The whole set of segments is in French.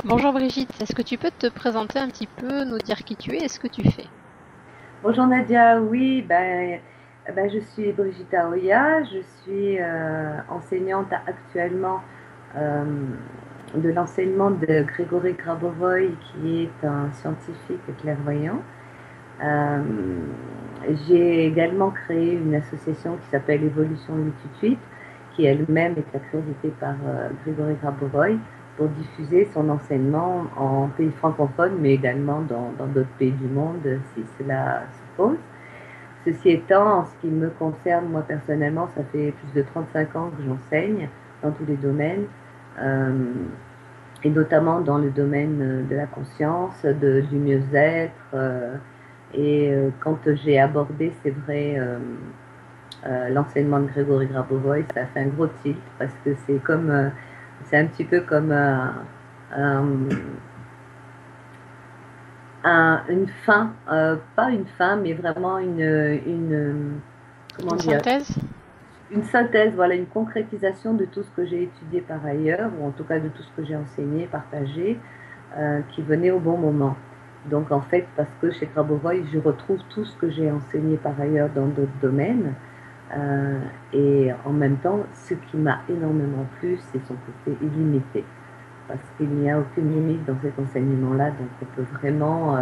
Bonjour Brigitte, est-ce que tu peux te présenter un petit peu, nous dire qui tu es et ce que tu fais? Bonjour Nadia, oui, je suis Brigitte Aoya, je suis enseignante actuellement euh, de l'enseignement de Grégory Grabovoy, qui est un scientifique clairvoyant. Euh, j'ai également créé une association qui s'appelle Évolution 888, qui elle-même est accréditée par Grégory Grabovoy pour diffuser son enseignement en pays francophones, mais également dans d'autres pays du monde, si cela se pose. Ceci étant, en ce qui me concerne, moi personnellement, ça fait plus de 35 ans que j'enseigne dans tous les domaines, euh, et notamment dans le domaine de la conscience, du mieux-être. Quand j'ai abordé, c'est vrai, l'enseignement de Grégory Grabovoy, ça a fait un gros tilt parce que c'est un petit peu comme un, une fin, pas une fin, mais vraiment comment Une dire, synthèse? une synthèse, voilà, une concrétisation de tout ce que j'ai étudié par ailleurs, ou en tout cas de tout ce que j'ai enseigné, partagé, qui venait au bon moment. Donc en fait, parce que chez Grabovoy, je retrouve tout ce que j'ai enseigné par ailleurs dans d'autres domaines. Euh, et en même temps, ce qui m'a énormément plu, c'est son côté illimité. Parce qu'il n'y a aucune limite dans cet enseignement-là, donc on peut vraiment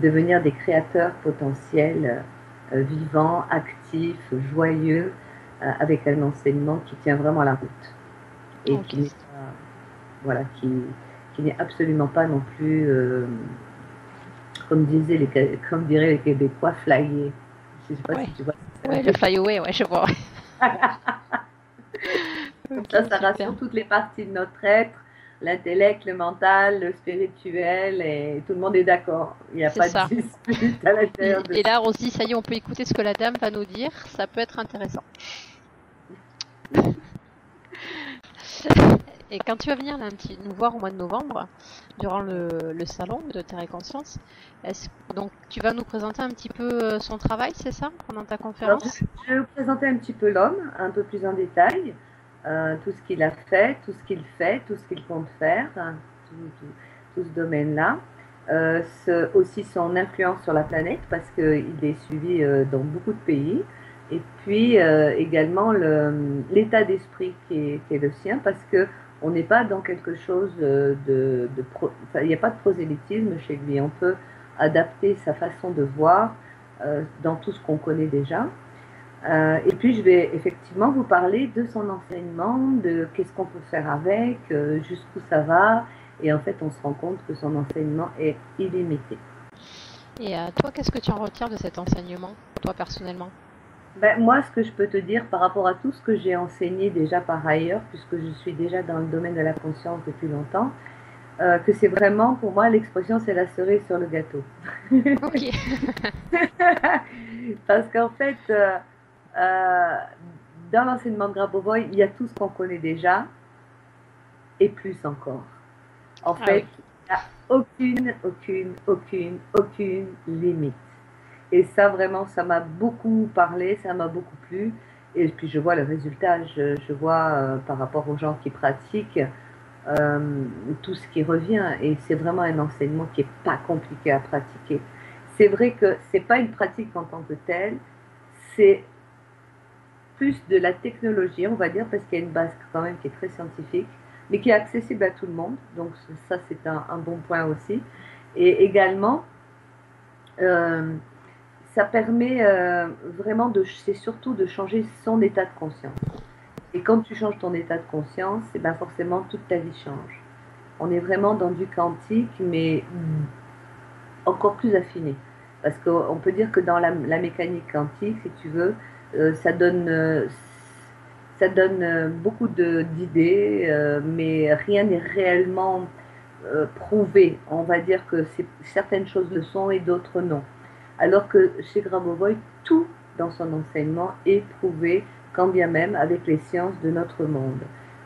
devenir des créateurs potentiels, vivants, actifs, joyeux, avec un enseignement qui tient vraiment la route et Ok. qui n'est pas, voilà, qui n'est absolument pas non plus, comme diraient les Québécois, flyé. Je ne sais pas Ouais. si tu vois ce que ça Ouais, veut le dire. fly away, ouais, je vois. Comme Ok, ça super. rassure toutes les parties de notre être, l'intellect, le mental, le spirituel, et tout le monde est d'accord. Il n'y a C'est pas de ça. dispute à l'intérieur de Et ça. là, on se dit, ça y est, on peut écouter ce que la dame va nous dire. Ça peut être intéressant. Et quand tu vas venir là, nous voir au mois de novembre, durant le salon de Terre et Conscience, donc tu vas nous présenter un petit peu son travail, c'est ça, pendant ta Alors, conférence? je vais vous présenter un petit peu l'homme, un peu plus en détail, tout ce qu'il a fait, tout ce qu'il fait, tout ce qu'il compte faire, hein, tout ce domaine-là. Aussi son influence sur la planète, parce qu'il est suivi dans beaucoup de pays. Et puis également l'état d'esprit qui est le sien, parce que on n'est pas dans quelque chose enfin, il n'y a pas de prosélytisme chez lui. On peut adapter sa façon de voir dans tout ce qu'on connaît déjà. Et puis, je vais effectivement vous parler de son enseignement, de qu'est-ce qu'on peut faire avec, jusqu'où ça va. Et en fait, on se rend compte que son enseignement est illimité. Et toi, qu'est-ce que tu en retires de cet enseignement, toi personnellement? Moi, ce que je peux te dire par rapport à tout ce que j'ai enseigné déjà par ailleurs, puisque je suis déjà dans le domaine de la conscience depuis longtemps, que c'est vraiment, pour moi, l'expression, c'est la cerise sur le gâteau. Ok. Parce qu'en fait, euh, dans l'enseignement de Grabovoi, il y a tout ce qu'on connaît déjà, et plus encore. En Ah oui. fait, il n'y a aucune limite. Et ça, vraiment, ça m'a beaucoup parlé, ça m'a beaucoup plu. Et puis, je vois le résultat, je vois par rapport aux gens qui pratiquent tout ce qui revient. Et c'est vraiment un enseignement qui n'est pas compliqué à pratiquer. C'est vrai que ce n'est pas une pratique en tant que telle, c'est plus de la technologie, on va dire, parce qu'il y a une base quand même qui est très scientifique, mais qui est accessible à tout le monde. Donc ça, c'est un bon point aussi. Et également, euh, ça permet vraiment c'est surtout de changer son état de conscience. Et quand tu changes ton état de conscience, et ben forcément toute ta vie change. On est vraiment dans du quantique, mais encore plus affiné. Parce qu'on peut dire que dans la mécanique quantique, si tu veux, ça donne, beaucoup d'idées, mais rien n'est réellement prouvé. On va dire que certaines choses le sont et d'autres non. Alors que chez Grabovoi, tout dans son enseignement est prouvé, quand bien même avec les sciences de notre monde.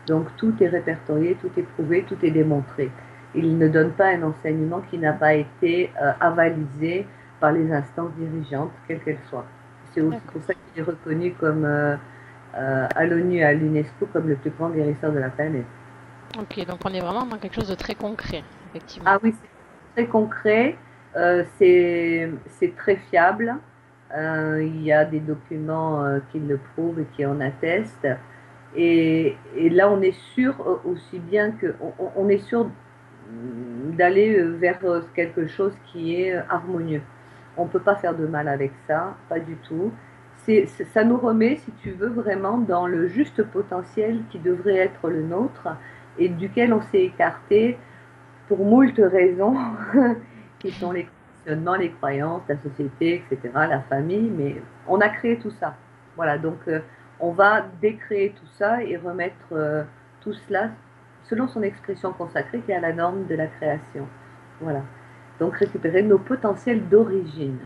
Donc tout est répertorié, tout est prouvé, tout est démontré. Il ne donne pas un enseignement qui n'a pas été avalisé par les instances dirigeantes, quelles qu'elles soient. C'est aussi pour D'accord. ça qu'il est reconnu comme à l'ONU et à l'UNESCO comme le plus grand guérisseur de la planète. Ok, donc on est vraiment dans quelque chose de très concret, effectivement. Ah oui, c'est très concret, c'est très fiable. Il y a des documents qui le prouvent et qui en attestent. Et là, on est sûr aussi bien que on est sûr d'aller vers quelque chose qui est harmonieux. On ne peut pas faire de mal avec ça, pas du tout. Ça nous remet, si tu veux, vraiment dans le juste potentiel qui devrait être le nôtre et duquel on s'est écarté pour moult raisons, qui sont les conditionnements, les croyances, la société, etc., la famille, mais on a créé tout ça. Voilà, donc on va décréer tout ça et remettre tout cela selon son expression consacrée qui est à la norme de la création. Voilà. Donc récupérer nos potentiels d'origine.